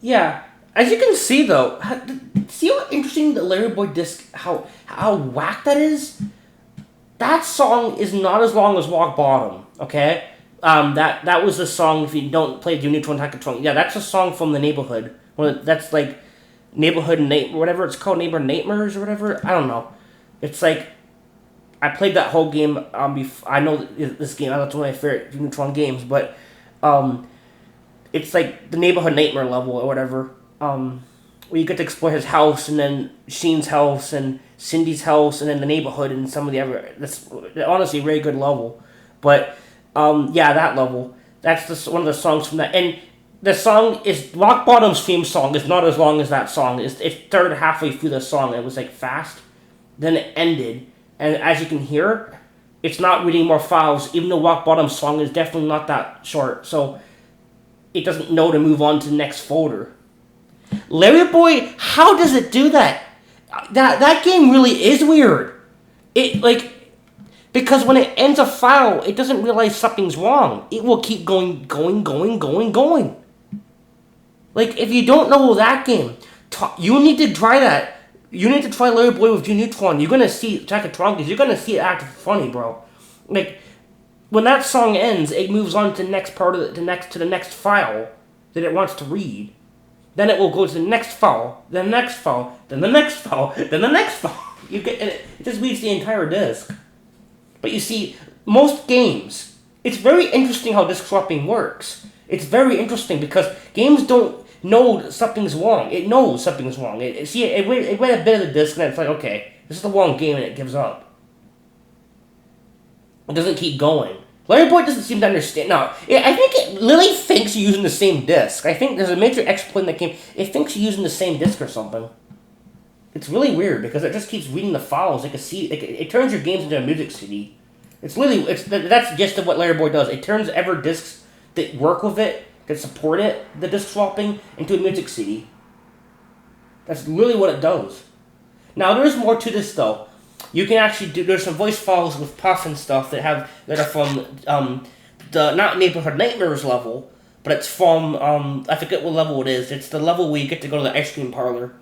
Yeah, as you can see though, see how interesting the Larry Boy disc, how whack that is. That song is not as long as Rock Bottom. Okay, that was the song. If you don't play Jimmy Neutron Attack, yeah, that's a song from the neighborhood. Well, that's like neighborhood Nate, whatever it's called, neighbor Nightmares or whatever. I don't know. It's like I played that whole game. I know this game. That's one of my favorite Neutron games, but um, it's like the neighborhood nightmare level or whatever. Where you get to explore his house and then Sheen's house and Cindy's house and then the neighborhood and some of the other. That's honestly a very good level, but yeah, that level. That's one of the songs from that. And the song is Rock Bottom's theme song is not as long as that song. It started halfway through the song. It was like fast, then it ended, and as you can hear, it's not reading more files. Even though Rock Bottom's song is definitely not that short, so it doesn't know to move on to the next folder. Larry Boy, how does it do that? That game really is weird. It like because when it ends a file, it doesn't realize something's wrong. It will keep going, going, going, going, going. Like if you don't know that game, you need to try that. You need to try Larry Boy with Jimmy Neutron. You're gonna see Attack of Twonkies. You're gonna see it act funny, bro. Like when that song ends, it moves on to the next part of the next file that it wants to read. Then it will go to the next file, then the next file, then the next file, then the next file. It just reads the entire disk. But you see, most games, it's very interesting how disk swapping works. It's very interesting because games don't know something's wrong. It knows something's wrong. It read a bit of the disk and it's like, okay, this is the wrong game, and it gives up. It doesn't keep going. Larry Boy doesn't seem to understand. No, I think it literally thinks you're using the same disk. I think there's a major exploit in the game. It thinks you're using the same disk or something. It's really weird because it just keeps reading the files. It turns your games into a music CD. That's just what Larry Boy does. It turns ever discs that work with it, that support it, the disk swapping, into a music CD. That's really what it does. Now there is more to this though. You can actually there's some voice files with Puff and stuff that are from the not Neighborhood Nightmares level, but it's from I forget what level it is. It's the level where you get to go to the ice cream parlor,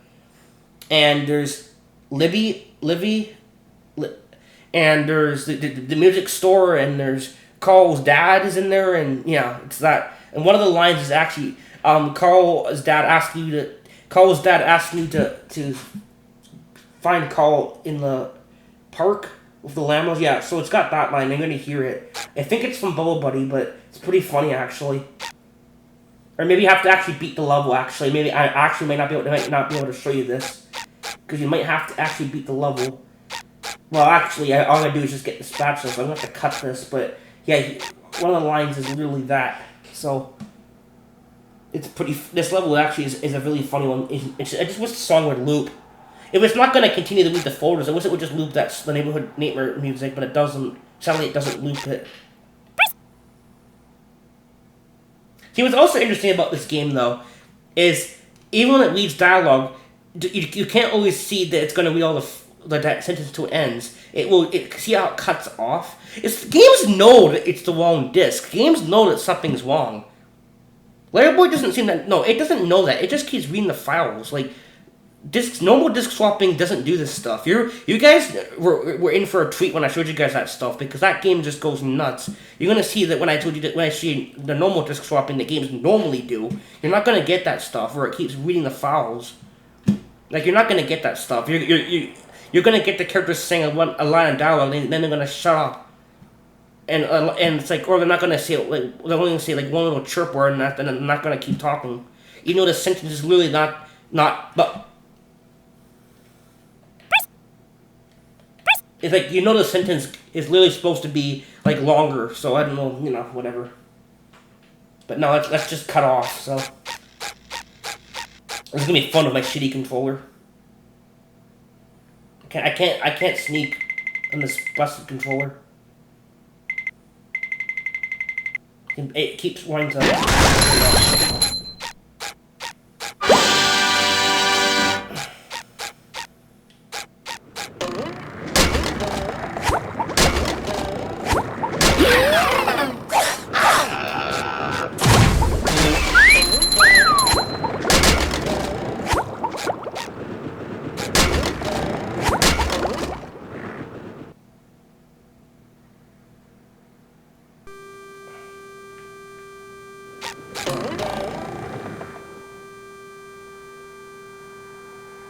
and there's Livy, and there's the music store, and there's Carl's dad is in there, and yeah, it's that. And one of the lines is actually Carl's dad asked me to find Carl in the park with the llamas. Yeah, so it's got that line. I'm gonna hear it. I think it's from Bubble Buddy, but it's pretty funny actually. Or maybe you have to actually beat the level. Actually, maybe I actually might not be able to show you this because you might have to actually beat the level. Well, actually, all I do is just get the spatula, so I'm gonna have to cut this. But yeah, one of the lines is literally that. So it's pretty. This level actually is a really funny one. I just wish the song would loop. If it's not going to continue to read the folders, I wish it would just loop the neighborhood nightmare music, but it doesn't. Sadly, it doesn't loop it. See, what's also interesting about this game, though, is even when it reads dialogue, you can't always see that it's going to read all that sentence till it ends. See how it cuts off? Games know that it's the wrong disc. Games know that something's wrong. Larry Boy doesn't seem that. No, it doesn't know that. It just keeps reading the files. Like, normal disc swapping doesn't do this stuff. You guys were in for a treat when I showed you guys that stuff, because that game just goes nuts. You're gonna see that when I see the normal disc swapping that games normally do, you're not gonna get that stuff where it keeps reading the files. Like, you're not gonna get that stuff. You're gonna get the characters saying a line of dialogue, and then they're gonna shut up. And it's like, or they're not gonna say like they're only gonna say like one little chirp word, and then they're not gonna keep talking. You know, the sentence is really not but. It's like, you know, the sentence is literally supposed to be, like, longer, so I don't know, whatever. But no, let's just cut off, so. This is gonna be fun with my shitty controller. I can't sneak on this busted controller. It keeps wanting to.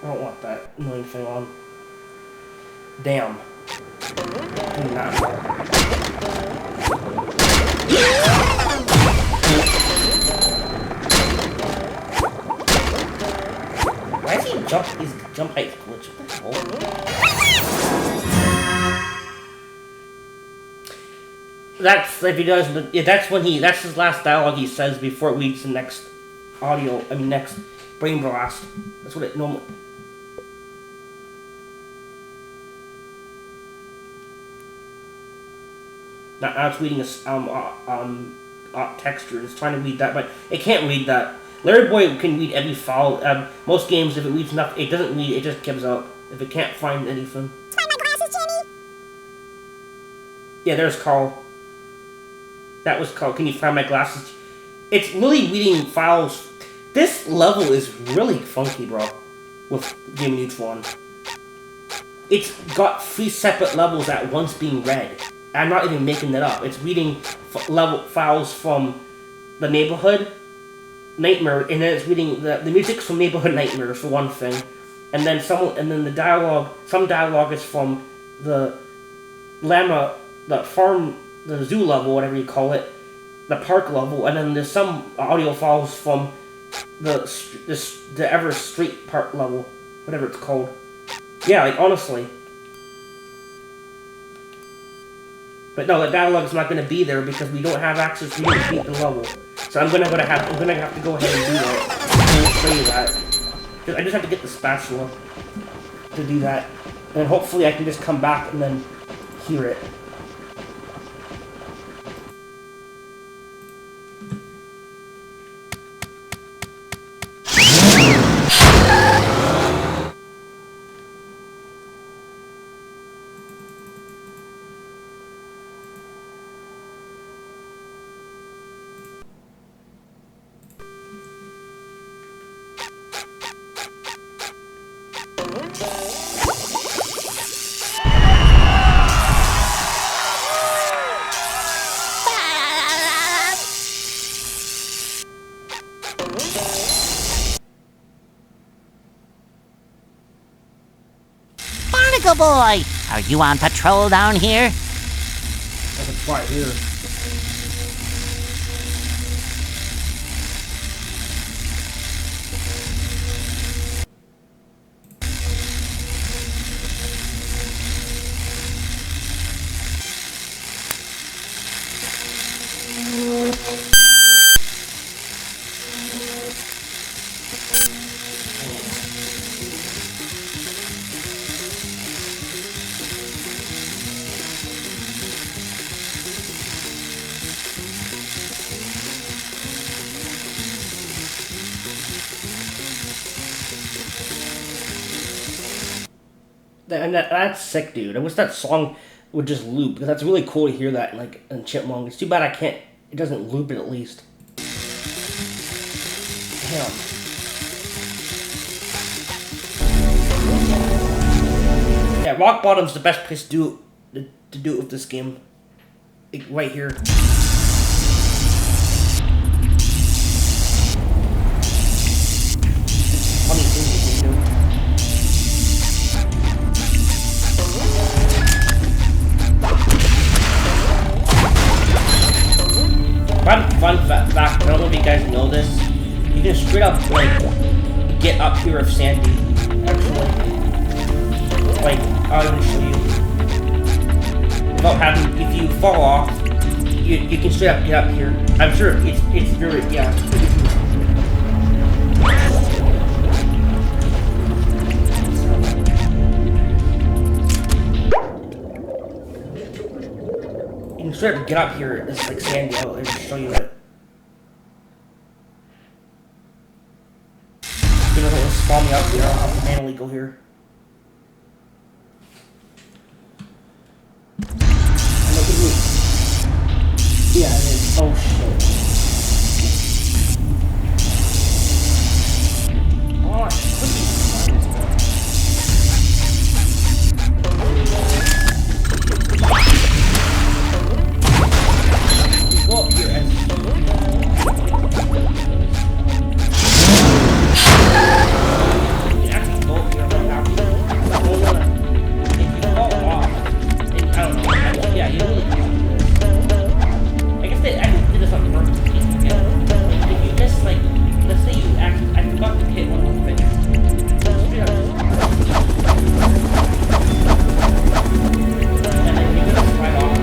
I don't want that annoying thing on. Damn. Why is he his jump height glitch? What the hell? That's if he does. Yeah, that's his last dialogue he says before it reads the next next brain blast. That's what it normally. Now it's reading this texture. It's trying to read that, but it can't read that. Larry Boy can read every file. Most games, if it reads nothing, it doesn't read. It just gives up if it can't find anything. Find my glasses, Jimmy. Yeah, there's Carl. That was Carl. Can you find my glasses? It's really reading files. This level is really funky, bro. With Jimmy Neutron. It's got 3 separate levels at once being read. I'm not even making that up. It's reading files from the Neighborhood Nightmare, and then it's reading the music from Neighborhood Nightmare for one thing, and then the dialogue. Some dialogue is from the farm, the zoo level, whatever you call it, the park level, and then there's some audio files from the Ever Street Park level, whatever it's called. Yeah, like honestly. But no, the dialogue's not going to be there because we don't have access to beat the level. So I'm gonna have to go ahead and do that. I'll show you that. I just have to get the spatula to do that, and hopefully I can just come back and then hear it. Boy, are you on patrol down here? There's a spot here. And that's sick, dude. I wish that song would just loop, because that's really cool to hear that in Chipmunk. It's too bad it doesn't loop it at least. Damn. Yeah, Rock Bottom's the best place to do it with this game. Right here. Funny thing you can do. Fun fact, I don't know if you guys know this, you can straight up, get up here of Sandy, actually. I'll even show you. Without having, if you fall off, you can straight up get up here. I'm sure it's very, yeah. straight up get up here. It's like sandy out and show you it. You know, it'll spawn me up here. I'll have to manually go here. Yeah, it is. Oh shit. Oh, go up here and actually go up here right now. If you fall off, I don't know. Yeah, you really can't do this. I guess I just did this on purpose. If you miss, like, let's say you actually, I forgot to hit one of those things. And then you're gonna slide off.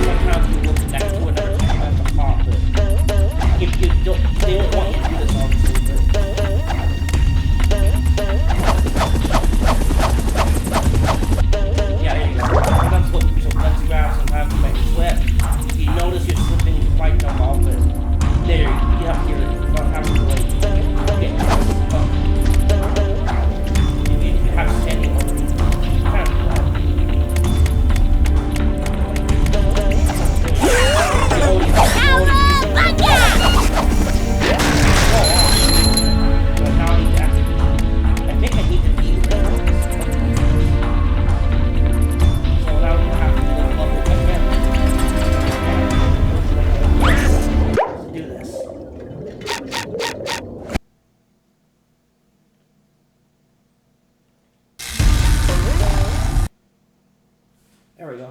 Sometimes you will connect to another time at the top, but if you don't, they don't want you to do this, obviously, but... Yeah, there you go. Sometimes what you grab, sometimes you might slip. If you notice you're slipping, you might jump off, but there, you have to get it. You don't have to like, get if you have standing over, you kind of do that. I think I need to be so now we have to do the level again. Let's do this. There we go.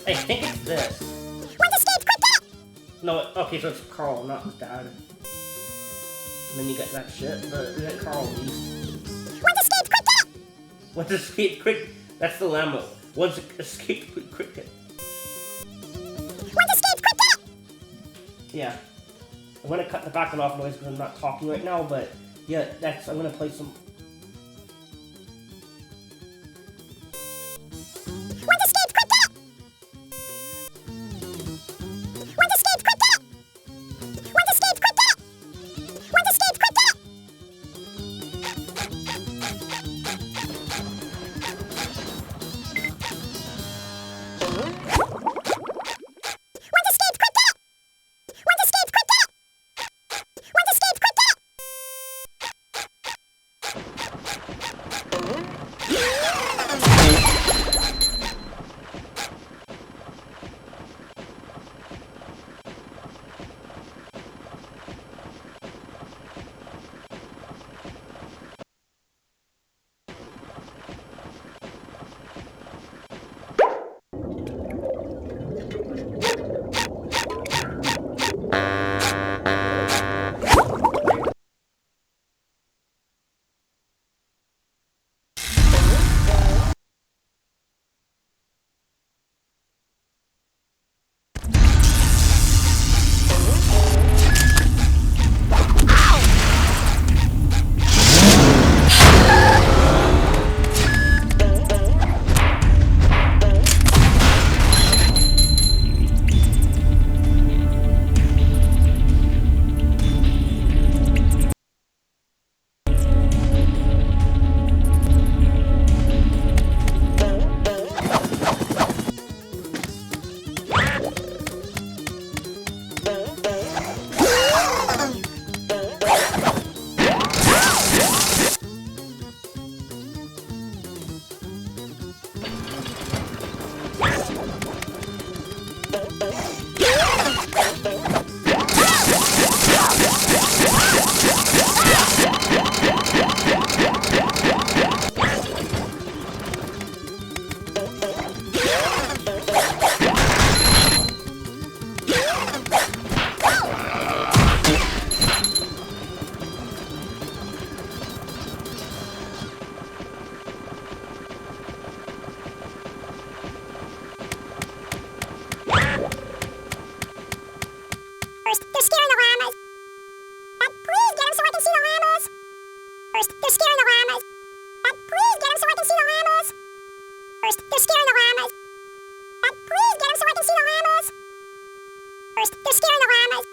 I think it's this. No, okay, so it's Carl, not his dad. And then you got that shit, but is it Carl at least? What's escape quick? That's the Lambo. What's escape cricket? Yeah. I'm gonna cut the back and off noise because I'm not talking right now, but yeah, that's, I'm gonna play some. First, they're scaring the llamas. Please get them so I can see the llamas. First, they're scaring the llamas. Please get them so I can see the llamas. First, they're scaring the llamas. Please get them so I can see the llamas. First, they're scaring the llamas.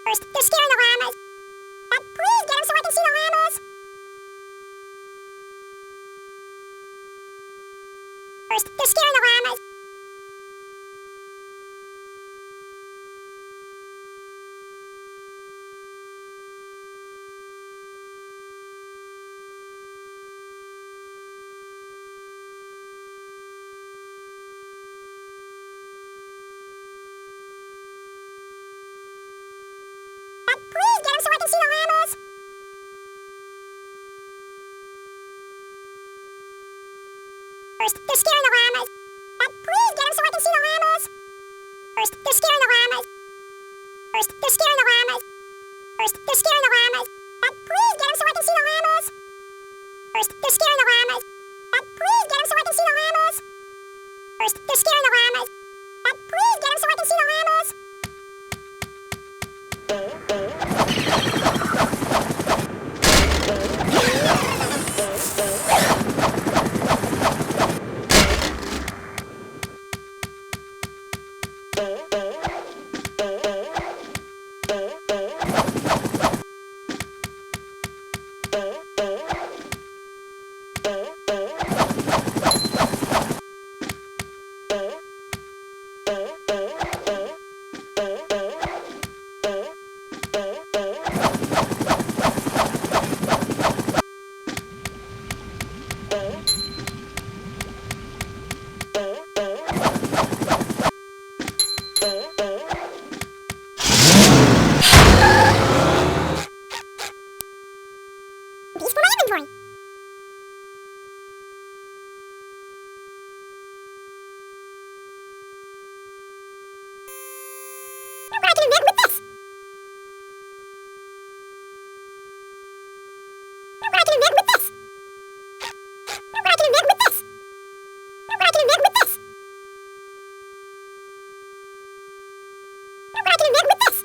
First, they're scaring the llamas. Please get them so I can see the llamas. First, they're scaring the llamas. Please get him so I can see the llamas. First, they're scaring the llamas. Please get him so I can see the llamas. First, they're scaring the llamas. First, they're scaring the llamas. First, they're scaring the llamas. Please get him so I can see the llamas. First, they're scaring the llamas. Please get him so I can see the llamas. First, they're scaring the llamas. Please get him so I can see the llamas. These for my inventory. I can invent with this. I can invent with this. I can invent with this. I can invent with this. I can invent with this.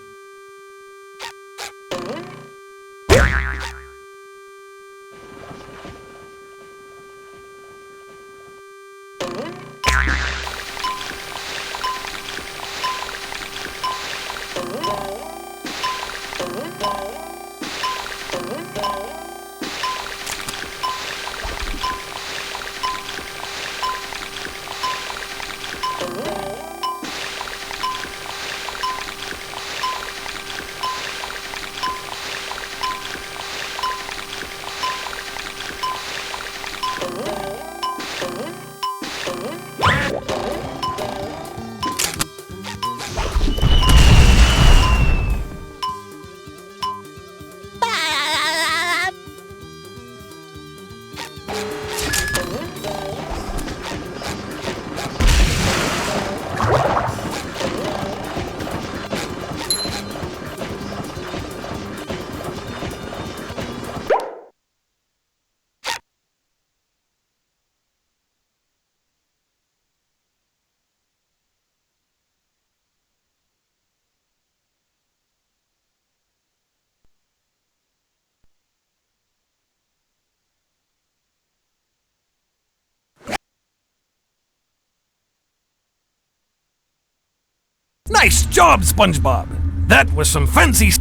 Nice job, SpongeBob! That was some fancy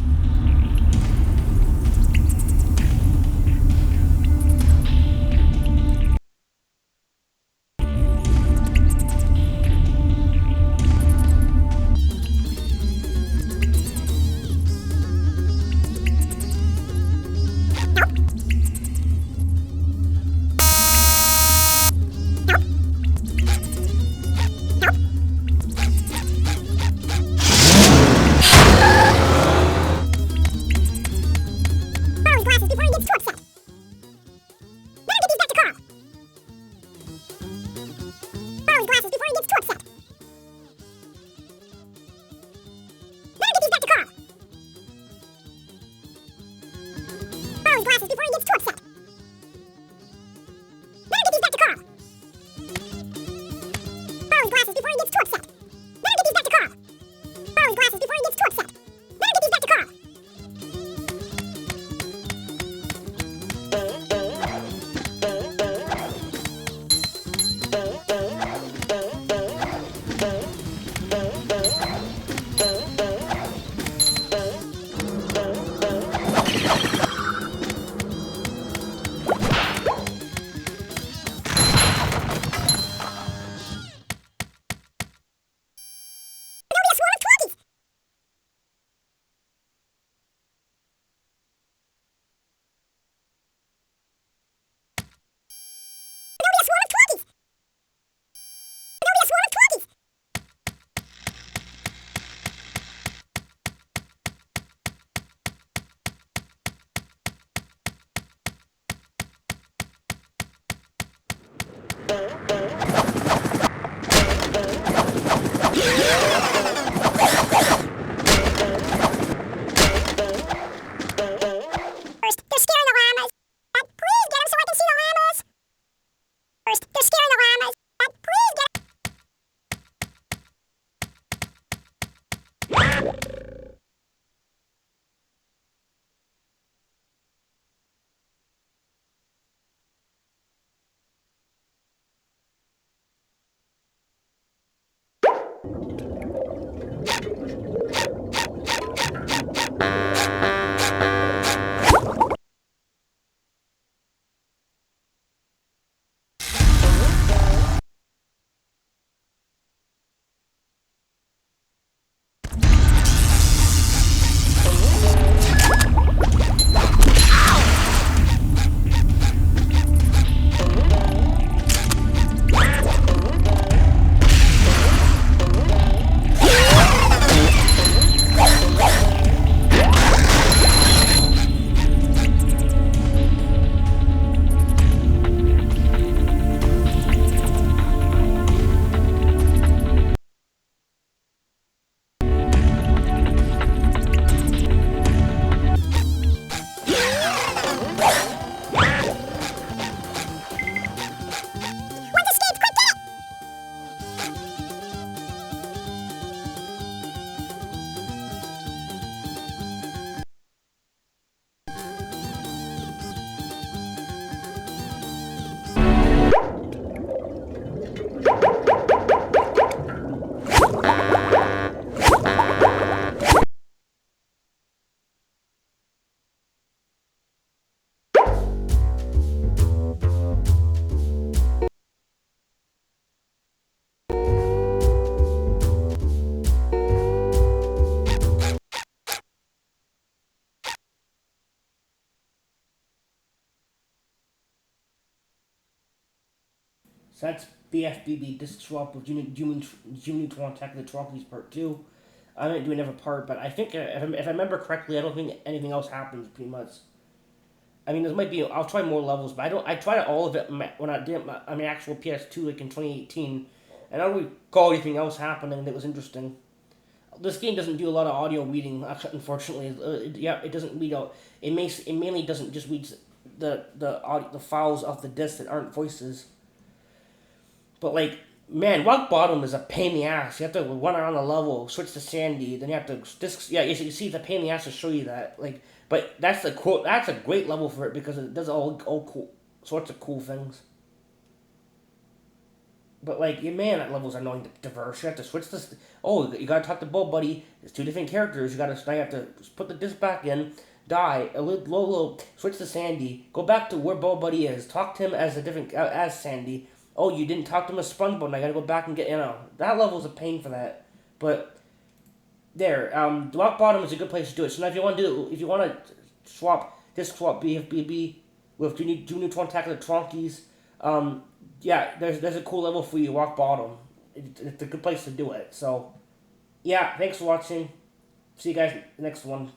So that's bfbb disc swap with Jimmy Neutron Attack, the Twonkies Part 2. I didn't do another part, but I think if I remember correctly, I don't think anything else happens pretty much. I mean, there might be. I'll try more levels, but I don't. I tried all of it when I did my actual PS2 like in 2018, and I don't recall anything else happening that was interesting. This game doesn't do a lot of audio reading, unfortunately. It doesn't read out. It mainly doesn't just read the files off the disc that aren't voices. But like, man, rock bottom is a pain in the ass. You have to run around the level, switch to Sandy, then you have to disc. Yeah, you see, it's a pain in the ass to show you that. Like, but that's a great level for it because it does all cool sorts of cool things. But like, man, that level's annoying diverse. You have to switch this. Oh, you gotta talk to Bo Buddy. It's two different characters. You have to put the disc back in, die a little, switch to Sandy, go back to where Bo Buddy is, talk to him as as Sandy. Oh, you didn't talk to him as SpongeBob, and I gotta go back and get that level's a pain for that. But there, rock bottom is a good place to do it. So now if you want to swap bfbb with Jimmy Neutron Attack of the Twonkies, yeah, there's a cool level for you, rock bottom. It's a good place to do it. So, yeah, thanks for watching. See you guys next one.